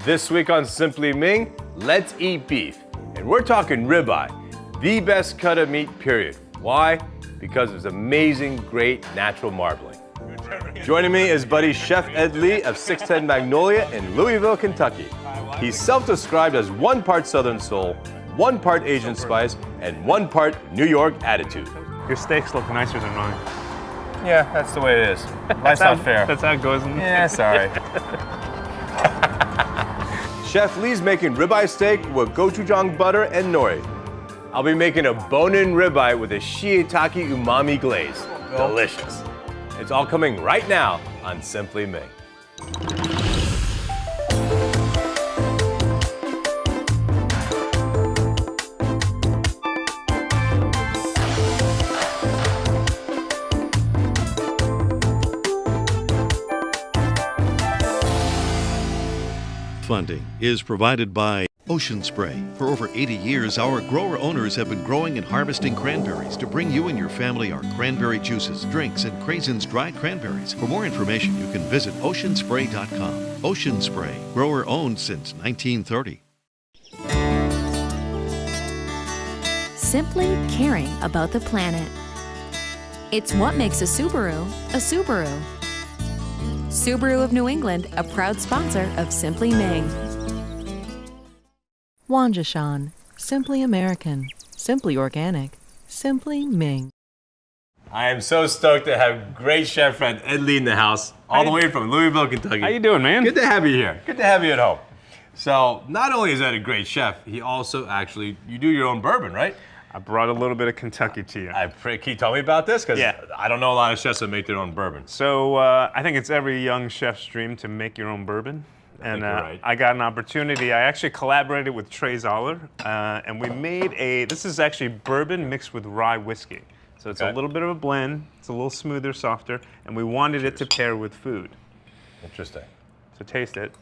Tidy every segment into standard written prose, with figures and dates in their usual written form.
This week on Simply Ming, let's eat beef. And we're talking ribeye, the best cut of meat, period. Why? Because of its amazing, great natural marbling. Joining me is buddy Chef Ed Lee of 610 Magnolia in Louisville, Kentucky. He's self-described as 1 part Southern soul, 1 part Asian spice, and 1 part New York attitude. Your steaks look nicer than mine. Yeah, that's the way it is. That's not fair. That's how it goes. Yeah, sorry. Chef Lee's making ribeye steak with gochujang butter and nori. I'll be making a bone-in ribeye with a shiitake umami glaze. Delicious. It's all coming right now on Simply Ming. Funding is provided by Ocean Spray. For over 80 years, our grower owners have been growing and harvesting cranberries to bring you and your family our cranberry juices, drinks, and Crazin's dried cranberries. For more information, you can visit oceanspray.com. Ocean Spray, grower owned since 1930. Simply caring about the planet. It's what makes a Subaru a Subaru. Subaru of New England, a proud sponsor of Simply Ming. Gochujang, simply American, simply organic, simply Ming. I am so stoked to have great chef friend Ed Lee in the house, all the way from Louisville, Kentucky. How you doing, man? Good to have you here. Good to have you at home. So, not only is that a great chef, he also actually, you do your own bourbon, right? I brought a little bit of Kentucky to you. Can you tell me about this? Because Yeah. I don't know a lot of chefs that make their own bourbon. So I think it's every young chef's dream to make your own bourbon. And you're right. I got an opportunity. I actually collaborated with Trey Zoller, and we made this is actually bourbon mixed with rye whiskey. So it's a little bit of a blend. It's a little smoother, softer, and we wanted it to pair with food. Interesting. So taste it.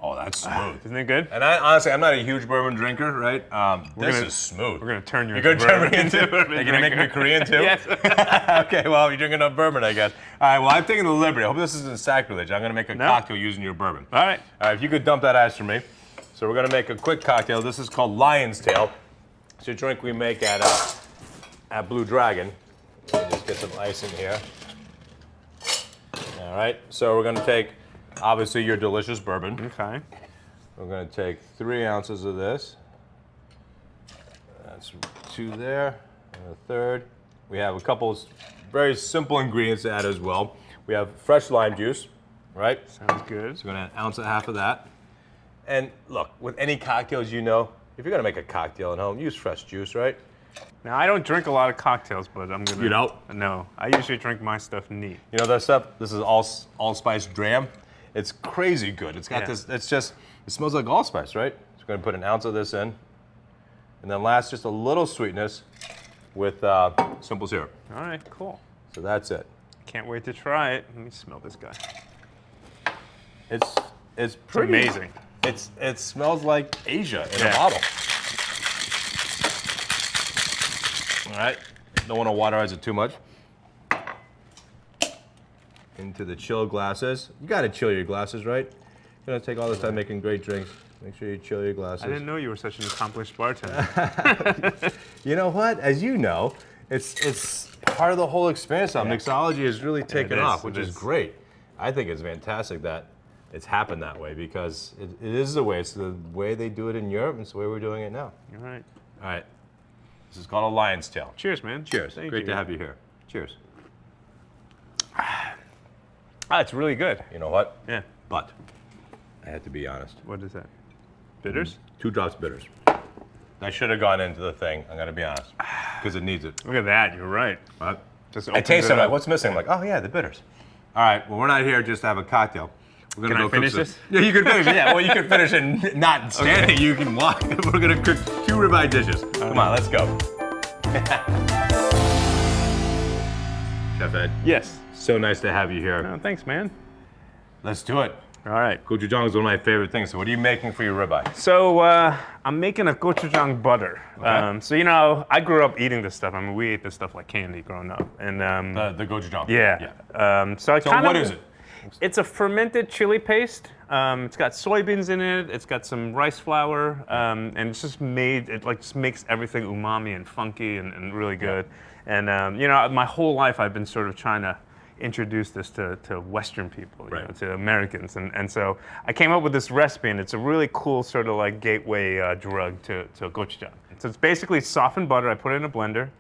Oh, that's smooth. Isn't it good? And honestly, I'm not a huge bourbon drinker, right? This is smooth. We're gonna turn you. You're gonna turn me into bourbon. You're gonna make me Korean too? Yes. Okay, well, you're drinking enough bourbon, I guess. All right, well, I'm taking the liberty. I hope this isn't sacrilege. I'm gonna make a cocktail using your bourbon. All right. All right, if you could dump that ice for me. So we're gonna make a quick cocktail. This is called Lion's Tail. It's a drink we make at Blue Dragon. Let me just get some ice in here. All right, so we're gonna take, obviously, your delicious bourbon. Okay. We're going to take 3 ounces of this. That's 2 there, and a third. We have a couple very simple ingredients to add as well. We have fresh lime juice, right? Sounds good. So we're going to add 1.5 ounces of that. And look, with any cocktails, you know, if you're going to make a cocktail at home, use fresh juice, right? Now, I don't drink a lot of cocktails, but I'm gonna. You don't? No, I usually drink my stuff neat. You know that stuff? This is allspice dram. It's crazy good. It's got this. It smells like allspice, right? So we're going to put 1 ounce of this in, and then last, just a little sweetness with simple syrup. All right, cool. So that's it. Can't wait to try it. Let me smell this guy. It's pretty amazing. It smells like Asia in a bottle. All right. Don't want to waterize it too much. Into the chill glasses. You got to chill your glasses, right? You're gonna take all this time making great drinks. Make sure you chill your glasses. I didn't know you were such an accomplished bartender. You know what? As you know, it's part of the whole experience now. Mixology has really taken off, which is great. I think it's fantastic that it's happened that way because it is the way. It's the way they do it in Europe, and it's the way we're doing it now. All right. All right. This is called a Lion's Tail. Cheers, man. Cheers. Thank Great you. to have you here. Cheers. It's really good. You know what? Yeah. But I have to be honest. What is that? Bitters? 2 drops bitters. That should have gone into the thing, I'm gonna be honest, because it needs it. Look at that, you're right. Right? Just I opens taste it it, like, up. what's missing? I'm like, oh yeah, the bitters. All right, well, we're not here just to have a cocktail. We're gonna Can I go finish cook this? Yeah, you can finish it. Yeah, well, you can finish it not standing. You can walk. We're gonna cook 2 ribeye dishes. Come on, let's go. Chef Ed. Yes. So nice to have you here. Oh, thanks, man. Let's do it. All right. Gochujang is one of my favorite things. So what are you making for your ribeye? So I'm making a gochujang butter. Okay. So you know, I grew up eating this stuff. I mean, we ate this stuff like candy growing up, and The gochujang. yeah. So what is it? It's a fermented chili paste. It's got soybeans in it. It's got some rice flour, and it's just made. It like just makes everything umami and funky and really good. And you know, my whole life I've been sort of trying to introduce this to Western people, you know, to Americans, and so I came up with this recipe, and it's a really cool sort of like gateway drug to gochujang. So it's basically softened butter. I put it in a blender.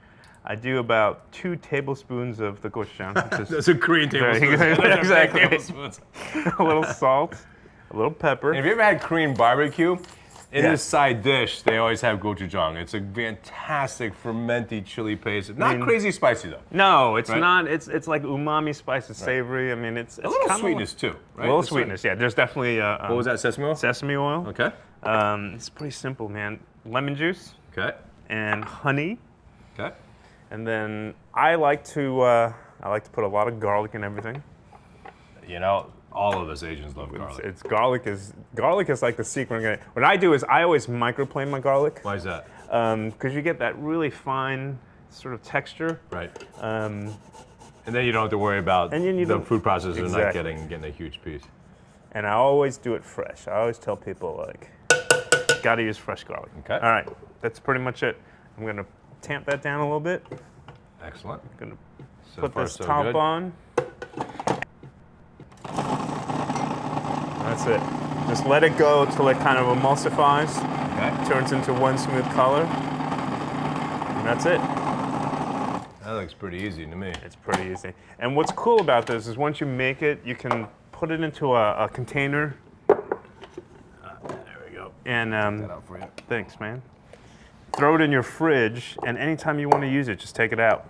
I do about 2 tablespoons of the gochujang. That's a Korean tablespoon. Exactly. Tablespoons. A little salt, a little pepper. And have you ever had Korean barbecue? In this side dish, they always have gochujang. It's a fantastic fermented chili paste. Not crazy spicy though. No, it's not. It's like umami spice. It's savory. I mean, it's a little sweetness too, right? A little sweetness, yeah. There's definitely. What was that? Sesame oil. Sesame oil. Okay. It's pretty simple, man. Lemon juice. Okay. And honey. Okay. And then I like to put a lot of garlic in everything. You know, all of us Asians love garlic. It's garlic is like the secret ingredient. What I do is I always microplane my garlic. Why is that? Because you get that really fine sort of texture. Right. And then you don't have to worry about the food processor not getting a huge piece. And I always do it fresh. I always tell people like, gotta use fresh garlic. Okay. All right, that's pretty much it. I'm gonna tamp that down a little bit. Excellent. I'm gonna put this top on. That's it. Just let it go till it kind of emulsifies. Okay. Turns into one smooth color. And that's it. That looks pretty easy to me. It's pretty easy. And what's cool about this is once you make it, you can put it into a container. There we go. And that out for you. Thanks, man. Throw it in your fridge, and anytime you want to use it, just take it out.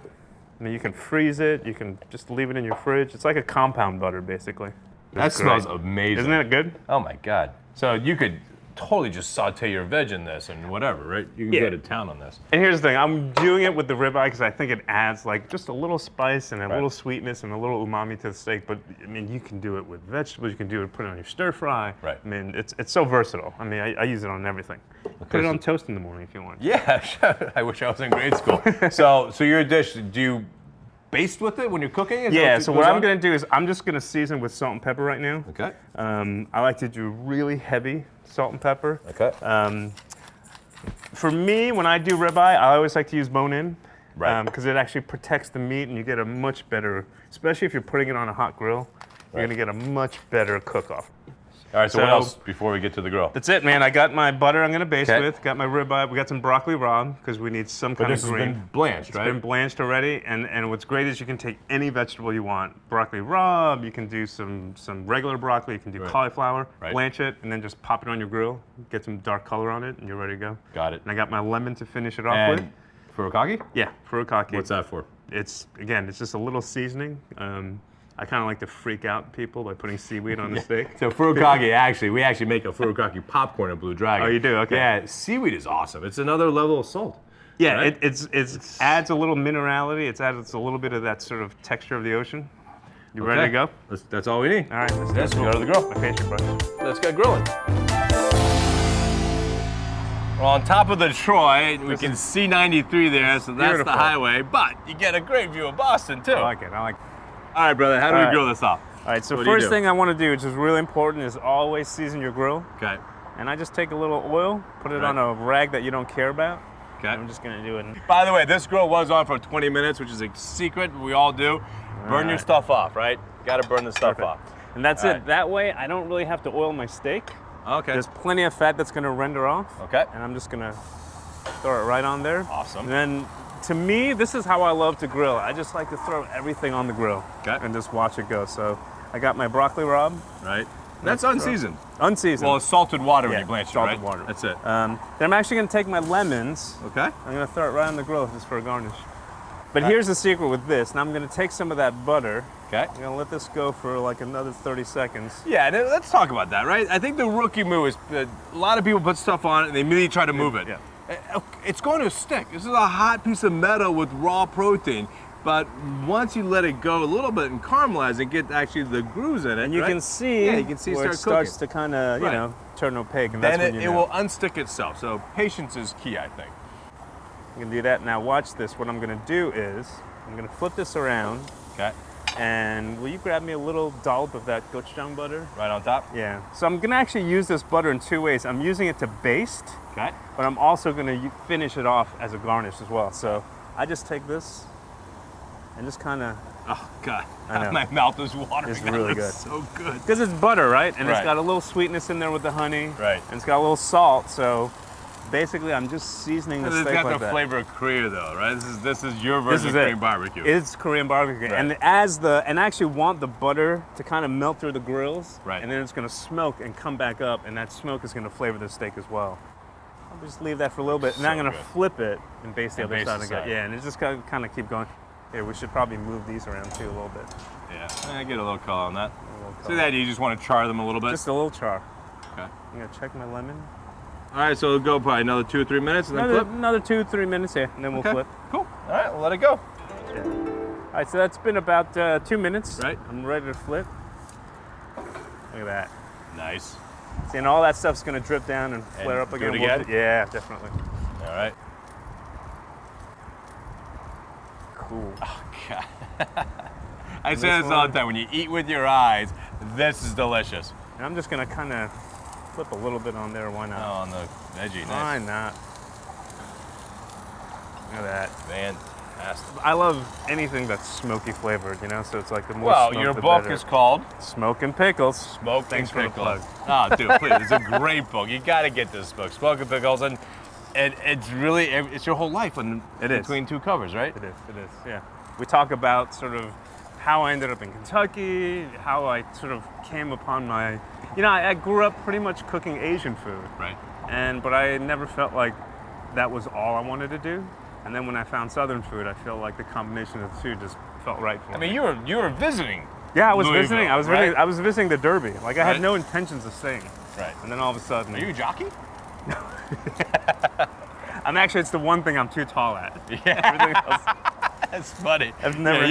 I mean, you can freeze it. You can just leave it in your fridge. It's like a compound butter, basically. That smells amazing. Isn't it good? Oh my God. So you could totally just saute your veg in this and whatever, right? You can go to town on this. And here's the thing, I'm doing it with the ribeye because I think it adds like just a little spice and a little sweetness and a little umami to the steak. But I mean, you can do it with vegetables. You can do it, put it on your stir fry. Right. I mean, it's so versatile. I mean, I use it on everything. Put it on toast in the morning if you want. Yeah, I wish I was in grade school. So your dish, do you baste with it when you're cooking? Yeah, so what I'm going to do is I'm just going to season with salt and pepper right now. Okay. I like to do really heavy salt and pepper. Okay. For me, when I do ribeye, I always like to use bone-in. Right. Because it actually protects the meat and you get a much better, especially if you're putting it on a hot grill, you're going to get a much better cook-off. All right, so what else before we get to the grill? That's it, man. I got my butter I'm going to baste with. Got my ribeye. We got some broccoli raw because we need some kind of green. This has been blanched, right? It's been blanched already. And what's great is you can take any vegetable you want. Broccoli raw, you can do some regular broccoli, you can do cauliflower, blanch it, and then just pop it on your grill. Get some dark color on it, and you're ready to go. Got it. And I got my lemon to finish it off with. Furikake? Yeah, furikake. What's that for? It's just a little seasoning. I kind of like to freak out people by putting seaweed on the steak. So furikake, we actually make a furikake popcorn at Blue Dragon. Oh, you do? Okay. Yeah, seaweed is awesome. It's another level of salt. Yeah, right? it adds a little minerality. It adds a little bit of that sort of texture of the ocean. You ready to go? That's all we need. All right, let's go to the grill. My pastry brush. Let's get grilling. Well, on top of the Troy, we can see 93 there, so that's the highway. But you get a great view of Boston too. I like it. All right, brother, how do we grill this off? All right, so first thing I want to do, which is really important, is always season your grill. Okay. And I just take a little oil, put it on a rag that you don't care about. Okay. I'm just going to do it. By the way, this grill was on for 20 minutes, which is a secret we all do. Burn your stuff off, right? You got to burn the stuff off. And that's it. That way, I don't really have to oil my steak. Okay. There's plenty of fat that's going to render off. Okay. And I'm just going to throw it right on there. Awesome. And then, to me, this is how I love to grill. I just like to throw everything on the grill and just watch it go. So I got my broccoli rabe. Right. That's unseasoned. Unseasoned. Well, it's salted water when you blanch it, salted right? water. That's it. Then I'm actually going to take my lemons. Okay. I'm going to throw it right on the grill just for a garnish. But here's the secret with this. Now I'm going to take some of that butter. Okay. I'm going to let this go for like another 30 seconds. Yeah, and let's talk about that, right? I think the rookie move is a lot of people put stuff on it and they immediately try to move it. Yeah. It's going to stick. This is a hot piece of metal with raw protein. But once you let it go a little bit and caramelize and get actually the grooves in it, and you can see, you can see where it starts to kind of, you know, turn opaque. And then that's when it will unstick itself. So patience is key, I think. You can do that. Now watch this. What I'm going to do is I'm going to flip this around. Okay. And will you grab me a little dollop of that gochujang butter? Right on top? Yeah. So I'm gonna actually use this butter in two ways. I'm using it to baste, Okay. but I'm also gonna finish it off as a garnish as well. So I just take this and just kind of, Oh, God. I know. My mouth is watering. It's really That looks good. so good. because it's butter, right? And Right. it's got a little sweetness in there with the honey. Right. And it's got a little salt. So basically, I'm just seasoning the It's steak got like the that. flavor of Korea, though, right? This is your version is of it. Korean barbecue. It's Korean barbecue, Right. and I actually want the butter to kind of melt through the grills, Right. and then it's going to smoke and come back up, and that smoke is going to flavor the steak as well. I'll just leave that for a little bit, and then I'm So going to good. flip it and baste the And other baste side the again. side. Yeah, and it's just going to kind of keep going. Here, we should probably move these around too a little bit. Yeah, I get a little color on that. little See color. that? You just want to char them a little bit? Just a little char. Okay. I'm going to check my lemon. All right, so it'll go probably another 2 or 3 minutes and then Another, flip? another 2-3 minutes here, and then we'll Okay. flip. Cool. All right, we'll let it go. Yeah. All right, so that's been about 2 minutes. Right. I'm ready to flip. Look at that. Nice. See, and all that stuff's going to drip down and flare And up do it again. again? Yeah, definitely. All right. Cool. God. I say this all the time. When you eat with your eyes, this is delicious. And I'm just going to kind of flip a little bit on there. Why Oh, not? on the veggie. Why Nice. not? Look at that. Fantastic. I love anything that's smoky flavored, you know, so it's like the more Well, smoke, your the book better. is called Smoke and Pickles. Smoke Thanks and for the Pickles. plug. Oh, dude, please. It's a great book. You got to get this book, Smoke and Pickles. And it's really, it's your whole life It is. between two covers, right? It is, yeah. We talk about sort of how I ended up in Kentucky, how I sort of came upon my, you know, I grew up pretty much cooking Asian food. Right. But I never felt like that was all I wanted to do. And then when I found Southern food, I felt like the combination of the two just felt right for me. I mean, you were visiting. yeah, I was Louisville, visiting. right? I was visiting the Derby. Like I Right. had no intentions of staying. Right. And then all of a sudden, Are you a jockey? it's the one thing I'm too tall at. Yeah. Everything else, That's funny. I've never- Yeah,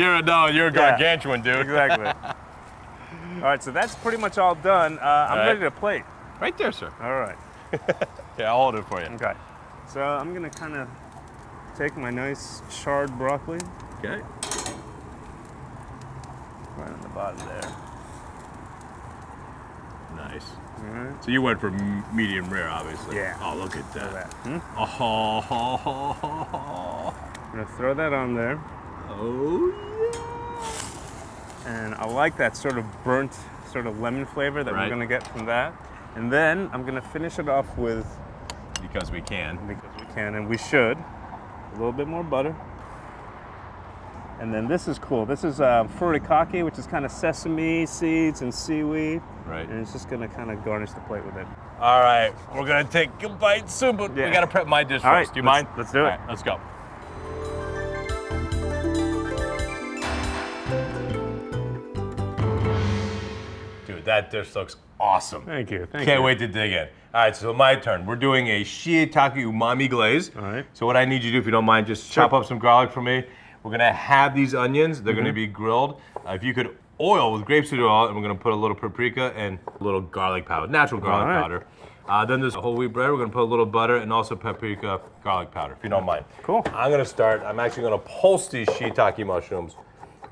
you're a Yeah. gargantuan, dude. exactly. All right, so that's pretty much all done. I'm right. ready to plate. Right there, sir. All right. Yeah, I'll hold it for you. Okay. So I'm gonna kind of take my nice charred broccoli Okay. right on the bottom there. Nice. All right. So you went for medium rare, obviously. Yeah. Oh, look at Look at that. that. Oh, I'm gonna throw that on there, oh and I like that sort of burnt, sort of lemon flavor that Right. we're gonna get from that. And then I'm gonna finish it off with, yeah. Because we can. because we can and we should, a little bit more butter. And then this is cool. This is furikake, which is kind of sesame seeds and seaweed. Right. And it's just gonna kind of garnish the plate with it. All right, we're gonna take a bite soon, but we Yeah. gotta prep my dish All first. right, Do you let's- mind? let's do it. All right, let's go. Dude, that dish looks awesome. Thank you. Thank Can't you. wait to dig in. All right, so my turn. We're doing a shiitake umami glaze. All right. So what I need you to do, if you don't mind, just chop up some garlic for me. We're gonna have these onions. They're gonna be grilled. If you could oil with grapeseed oil, and we're gonna put a little paprika and a little garlic powder, natural garlic All right. powder. Then there's whole wheat bread. We're gonna put a little butter and also paprika garlic powder, if you don't mind. Cool. I'm gonna start. I'm actually gonna pulse these shiitake mushrooms,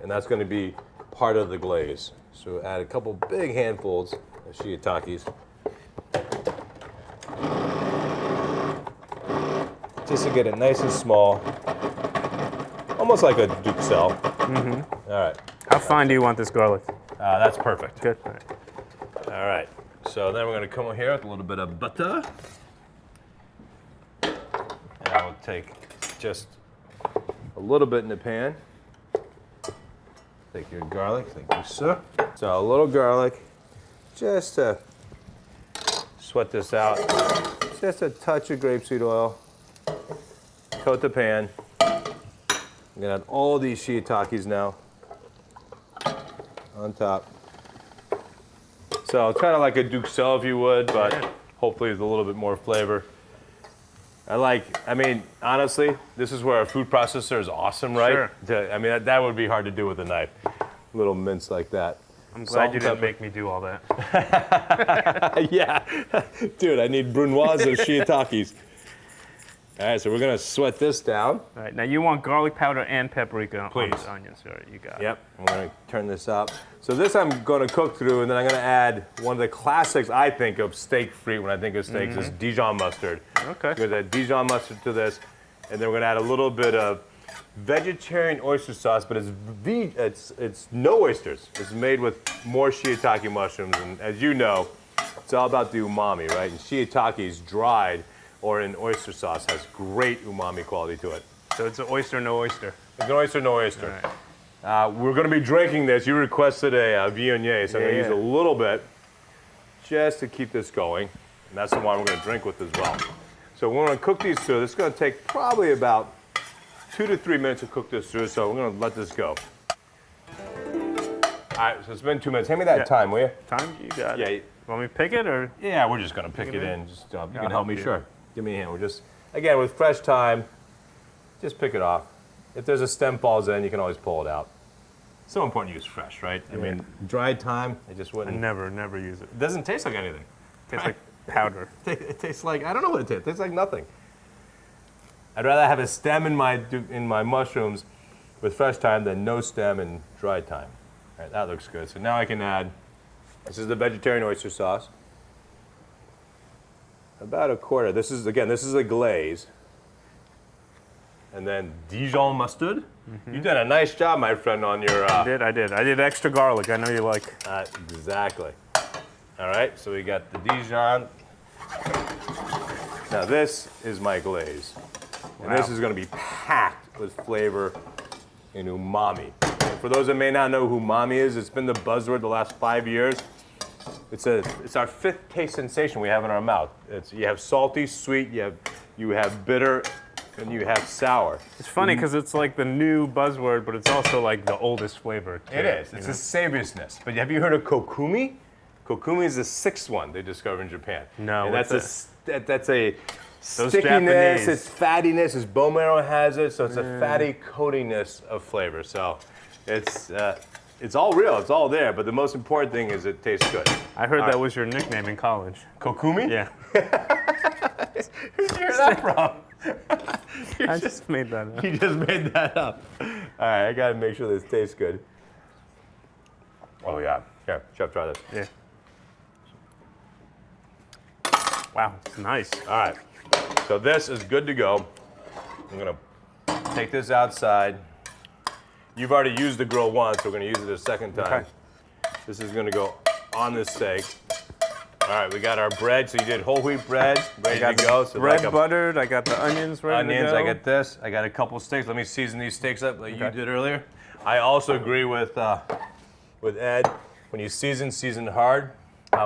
and that's gonna be part of the glaze. So add a couple big handfuls of shiitakes. Just to get it nice and small, almost like a duxelle. All right, How fine do you want this garlic? that's perfect. Good. All right. All right, so then we're gonna come over here with a little bit of butter. And I'll take just a little bit in the pan. Take your garlic, thank you, sir. So a little garlic, just to sweat this out. Just a touch of grapeseed oil. Coat the pan. I'm gonna add all these shiitakes now on top. So kind of like a duxelle if you would, but hopefully with a little bit more flavor. I mean, honestly, this is where a food processor is awesome, right? Sure. I mean, that would be hard to do with a knife. Little mince like that. I'm Salt glad and you didn't pepper. make me do all that. Yeah, dude, I need brunoise of shiitakes. All right, so we're gonna sweat this down. All right, now you want garlic powder and paprika on Please. the onions. All right, you got it. Yep, I'm gonna turn this up. So this I'm gonna cook through, and then I'm gonna add one of the classics I think of steak free when I think of steaks is Dijon mustard. Okay. We're gonna add Dijon mustard to this, and then we're gonna add a little bit of vegetarian oyster sauce, but it's no oysters. It's made with more shiitake mushrooms, and as you know, it's all about the umami, right? And shiitake is dried or in oyster sauce has great umami quality to it. So it's an oyster, no oyster. It's an oyster, no oyster. All right. We're going to be drinking this. You requested a Viognier, so I'm going to use a little bit just to keep this going. And that's the one we're going to drink with as well. So we're going to cook these through. This is going to take probably about 2 to 3 minutes to cook this through, so we're going to let this go. All right, so it's been 2 minutes. Hand me that time, will you? Time? You got Yeah. it. Want me to pick it or? Yeah, we're just going to pick it in. Just, you can help me, you. sure. Give me a hand. We're just, again, with fresh thyme, just pick it off. If there's a stem falls in, you can always pull it out. So important to use fresh, right? I mean, dried thyme, it just I wouldn't. never use it. It doesn't taste like anything. Tastes like powder. It tastes like, I don't know what it tastes. It tastes like nothing. I'd rather have a stem in my mushrooms with fresh thyme than no stem and dried thyme. All right, that looks good. So now I can add, this is the vegetarian oyster sauce. About a quarter. This is a glaze. And then Dijon mustard. You've done a nice job, my friend, on your... I did. I did extra garlic. I know you like. Exactly. All right, so we got the Dijon. Now this is my glaze. And this is going to be packed with flavor and umami. And for those that may not know who umami is, it's been the buzzword the last 5 years. It's our fifth taste sensation we have in our mouth. You have salty, sweet, you have bitter, and you have sour. It's funny because it's like the new buzzword, but it's also like the oldest flavor. Too, It is. It's a saviousness. But have you heard of kokumi? Kokumi is the sixth one they discovered in Japan. No, and what's that's a Those stickiness, Japanese. it's fattiness, its bone marrow has it, so it's a fatty coatiness of flavor. So it's all real, it's all there, but the most important thing is it tastes good. I heard that was your nickname in college. Kokumi? Yeah. Where'd you hear that from? I just made that up. You just made that up. All right, I gotta make sure this tastes good. Oh yeah, here, Chef, try this. Yeah. Wow, it's nice. All right, so this is good to go. I'm gonna take this outside. You've already used the grill once, so we're gonna use it a second time. Okay. This is gonna go on this steak. All right, we got our bread. So you did whole wheat bread, ready to go. So bread like buttered. I got the onions ready to go. I got this. I got a couple steaks. Let me season these steaks up like you did earlier. I also agree with Ed. When you season hard.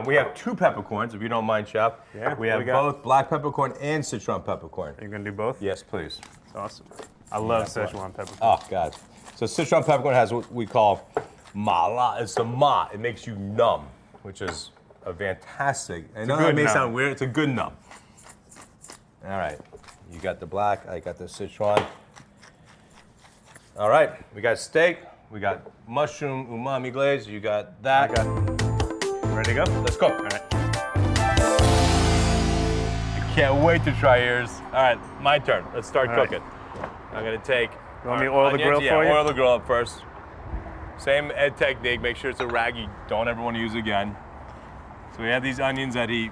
We have 2 peppercorns, if you don't mind, Chef. Yeah, we have both black peppercorn and Sichuan peppercorn. Are you gonna do both? Yes, please. That's awesome. I love Szechuan peppercorn. Oh, God. So Sichuan peppercorn has what we call mala. It's the ma. It makes you numb, which is a fantastic. I know that may sound weird. It's a good numb. All right. You got the black. I got the Sichuan. All right. We got steak. We got mushroom umami glaze. You got that. I got it. Ready to go? Let's go. All right. I can't wait to try yours. All right. My turn. Let's start cooking. I'm going to take... You want me to oil the grill for you? Yeah, oil the grill up first. Same Ed technique. Make sure it's a rag you don't ever want to use again. So we have these onions that he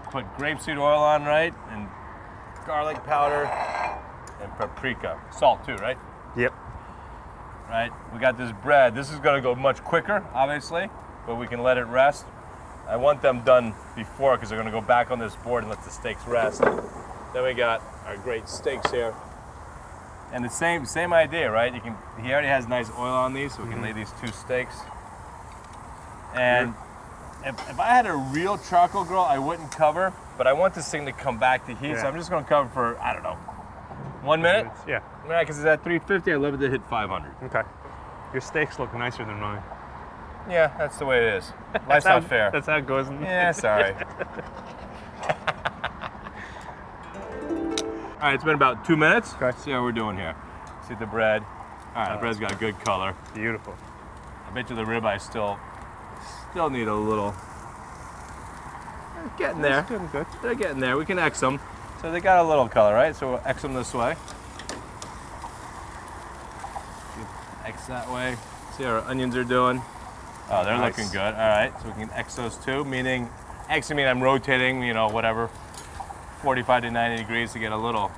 put grapeseed oil on, right? And garlic powder and paprika. Salt too, right? Yep. Right. We got this bread. This is going to go much quicker, obviously, but we can let it rest. I want them done before because they're going to go back on this board and let the steaks rest. Then we got our great steaks here. And the same idea, right? He already has nice oil on these, so we can lay these 2 steaks. And if I had a real charcoal grill, I wouldn't cover, but I want this thing to come back to heat, so I'm just going to cover for, I don't know, 1 minute? Yeah. Right, because it's at 350, I love it to hit 500. Okay. Your steaks look nicer than mine. Yeah, that's the way it is. Life's not fair. That's how it goes. Yeah, sorry. All right, it's been about 2 minutes. Okay. See how we're doing here. See the bread. All right, the bread's got a good color. Beautiful. I bet you the ribeye still need a little. They're getting there. Good, good. They're getting there. We can X them. So they got a little color, right? So we'll X them this way. X that way. See how our onions are doing? Oh, they're Nice. looking good. All right, so we can X those too, meaning, X, I mean I'm rotating, you know, whatever, 45 to 90 degrees to get a little,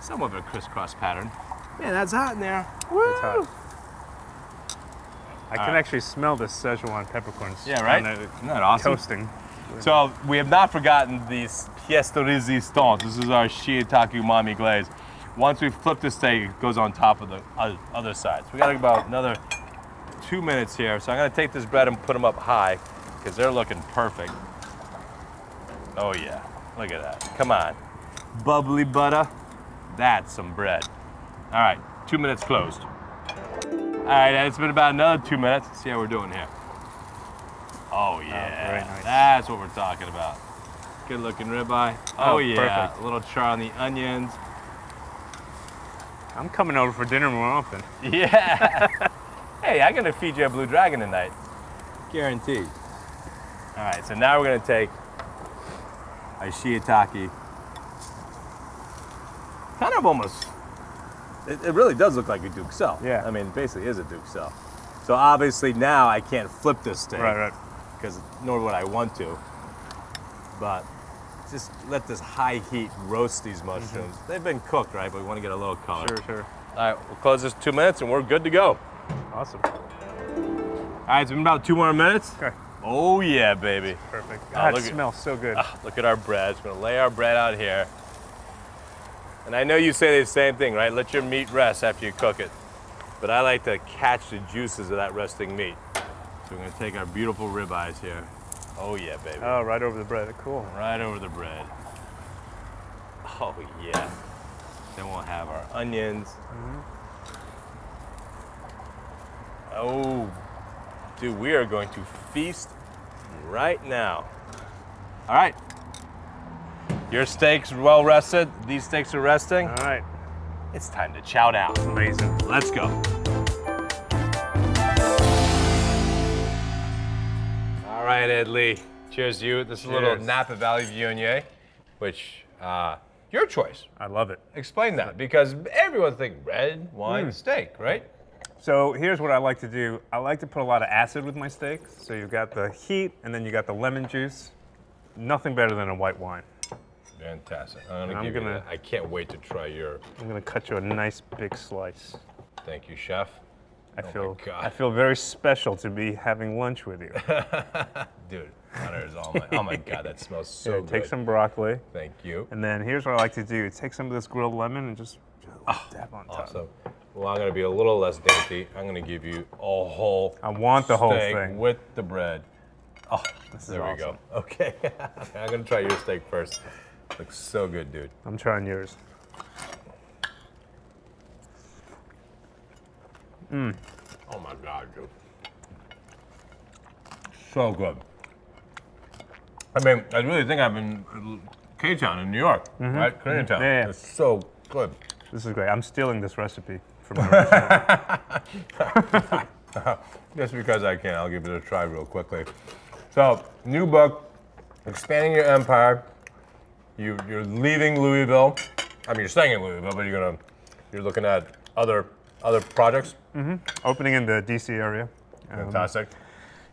somewhat of a crisscross pattern. Man, that's hot in there. Woo! It's hot. I can actually smell the Szechuan peppercorns. Yeah, right? Isn't that awesome? Toasting. So we have not forgotten these pièce de résistance. This is our Shiitake umami glaze. Once we flip the steak, it goes on top of the other side. So we got about another 2 minutes here. So I'm gonna take this bread and put them up high because they're looking perfect. Oh yeah, look at that. Come on. Bubbly butter. That's some bread. All right, 2 minutes closed. All right, it's been about another 2 minutes. Let's see how we're doing here. Oh yeah, very nice. That's what we're talking about. Good looking ribeye. Oh yeah, perfect. a little char on the onions. I'm coming over for dinner more often. Yeah. Hey, I'm gonna feed you a blue dragon tonight. Guaranteed. All right, so now we're gonna take our shiitake. Kind of almost, it really does look like a duxelle. Yeah. I mean, it basically is a duxelle. So obviously now I can't flip this steak. Right. Because nor would I want to. But just let this high heat roast these mushrooms. They've been cooked, right? But we want to get a little color. Sure. All right, we'll close this 2 minutes and we're good to go. Awesome. All right, it's been about 2 more minutes. Okay. Oh yeah, baby. Perfect. Oh, God, it look at- smells so good. Look at our bread. It's gonna lay our bread out here. And I know you say the same thing, right? Let your meat rest after you cook it. But I like to catch the juices of that resting meat. So we're gonna take our beautiful ribeyes here. Oh yeah, baby. Oh, right over the bread. Cool. Right over the bread. Oh yeah. Then we'll have our onions. Oh, dude, we are going to feast right now. All right. Your steak's well rested. These steaks are resting. All right. It's time to chow down. Amazing. Let's go. All right, Ed Lee. Cheers to you. This is a little Cheers. Napa Valley Viognier, which, your choice. I love it. Explain that, because everyone thinks red, wine, steak, right? So here's what I like to do. I like to put a lot of acid with my steaks. So you've got the heat and then you got the lemon juice. Nothing better than a white wine. Fantastic. I'm I'm give you gonna- that. I can't wait to try your. I'm gonna cut you a nice big slice. Thank you, chef. I my God. feel very special to be having lunch with you. Dude, honor is all mine. Oh my God, that smells so Here, good. take some broccoli, Thank you. and then here's what I like to do: take some of this grilled lemon and just dab on top. Awesome. Well, I'm gonna be a little less dainty. I'm gonna give you a whole. I want the whole steak thing. with the bread. Oh, This is there we go. awesome. Okay, I'm gonna try your steak first. Looks so good, dude. I'm trying yours. Oh my God, dude. So good. I mean, I really think I'm in K-Town in New York, right? Koreatown. Yeah. It's so good. This is great. I'm stealing this recipe from the restaurant. Just because I can, I'll give it a try real quickly. So, new book, Expanding Your Empire. You're leaving Louisville. I mean, you're staying in Louisville, but you're looking at other projects. Opening in the DC area. Fantastic.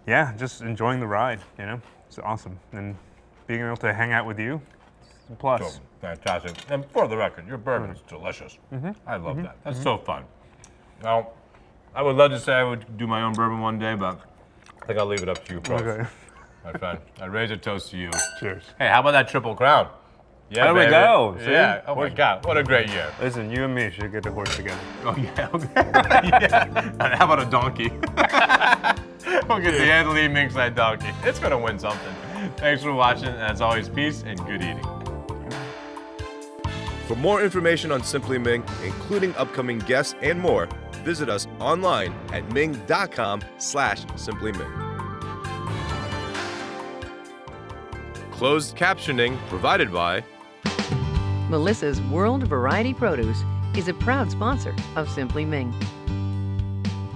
Yeah, just enjoying the ride. You know, it's awesome, and being able to hang out with you, it's a plus. So, fantastic. And for the record, your bourbon is delicious. I love that. That's so fun. Now, I would love to say I would do my own bourbon one day, but I think I'll leave it up to you, bro. Okay. My friend. I raise a toast to you. Cheers. Hey, how about that Triple Crown? Yeah, There we baby. go, see? Yeah. Oh my God, what a great year. Listen, you and me should get to horse together. Oh yeah. Okay. Yeah. And how about a donkey? We'll get the Ed Lee Ming side donkey. It's gonna win something. Thanks for watching, and as always, peace and good eating. For more information on Simply Ming, including upcoming guests and more, visit us online at ming.com/simplyming. Closed captioning provided by Melissa's World Variety Produce is a proud sponsor of Simply Ming.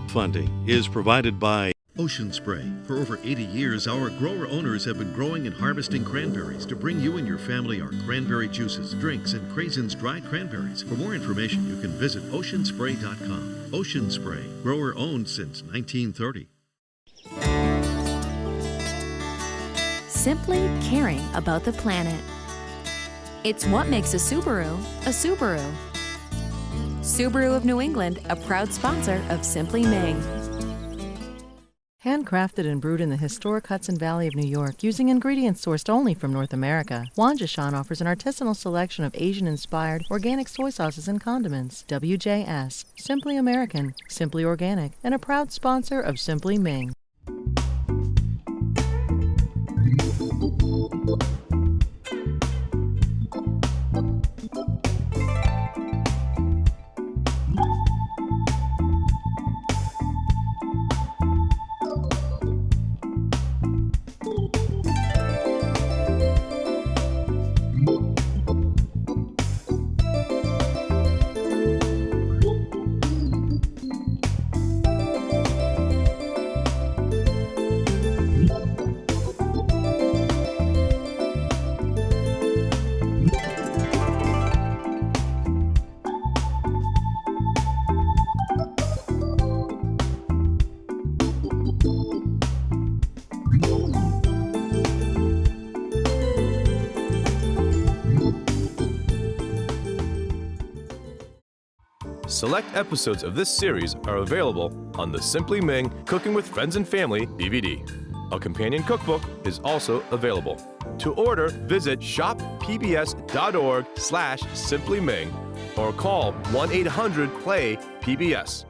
Funding is provided by Ocean Spray. For over 80 years, our grower owners have been growing and harvesting cranberries to bring you and your family our cranberry juices, drinks, and craisins dried cranberries. For more information, you can visit oceanspray.com. Ocean Spray, grower owned since 1930. Simply caring about the planet. It's what makes a Subaru a Subaru. Subaru of New England, a proud sponsor of Simply Ming. Handcrafted and brewed in the historic Hudson Valley of New York using ingredients sourced only from North America, Gochujang offers an artisanal selection of Asian-inspired organic soy sauces and condiments. WJS, Simply American, Simply Organic, and a proud sponsor of Simply Ming. Select episodes of this series are available on the Simply Ming Cooking with Friends and Family DVD. A companion cookbook is also available. To order, visit shoppbs.org/simplyming or call 1-800-PLAY-PBS.